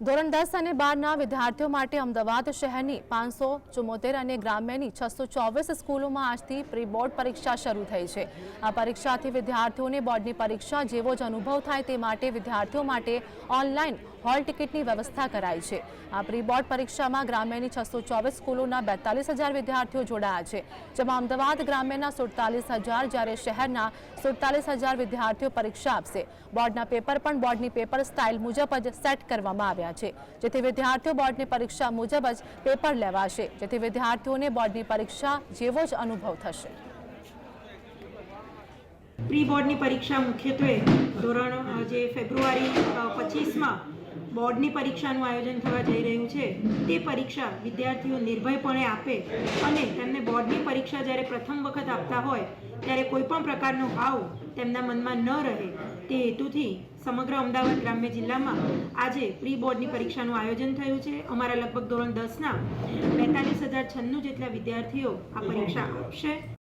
ધોરણ 10 અને 12ના વિદ્યાર્થીઓ માટે અમદાવાદ શહેરની 574 અને ગ્રામ્યની 624 સ્કૂલોમાં આજથી પ્રી બોર્ડ પરીક્ષા શરૂ થઈ છે। આ પરીક્ષાથી વિદ્યાર્થીઓને બોર્ડની પરીક્ષા જેવો જ અનુભવ થાય તે માટે વિદ્યાર્થીઓ માટે ઓનલાઈન હોલ ટિકિટની વ્યવસ્થા કરાઈ છે। આ પ્રી બોર્ડ પરીક્ષામાં ગ્રામ્યની 624 સ્કૂલોના 42,000 વિદ્યાર્થીઓ જોડાયા છે, જેમાં અમદાવાદ ગ્રામ્યના 47,000 જ્યારે શહેરના 47,000 વિદ્યાર્થીઓ પરીક્ષા આપશે। બોર્ડના પેપર પણ બોર્ડની પેપર સ્ટાઇલ મુજબ જ સેટ કરવામાં આવ્યા છે, જેથી વિદ્યાર્થીઓ બોર્ડની પરીક્ષા મુજબ જ પેપર લેવાશે, જેથી વિદ્યાર્થીઓને બોર્ડની પરીક્ષા જેવો જ અનુભવ થશે। પ્રી બોર્ડની પરીક્ષા મુખ્યત્વે ધોરણ જે ફેબ્રુઆરી 25માં બોર્ડની પરીક્ષાનું આયોજન થવા જઈ રહ્યું છે તે પરીક્ષા વિદ્યાર્થીઓ નિર્ભયપણે આપે અને તેમને બોર્ડની પરીક્ષા જ્યારે પ્રથમ વખત આપતા હોય ત્યારે કોઈ પણ પ્રકારનો ભાવ તેમના મનમાં ન રહે તે હેતુથી સમગ્ર અમદાવાદ ગ્રામ્ય જિલ્લામાં આજે પ્રી બોર્ડની પરીક્ષાનું આયોજન થયું છે। અમારા લગભગ ધોરણ 10ના 42,096 જેટલા વિદ્યાર્થીઓ આ પરીક્ષા આપશે।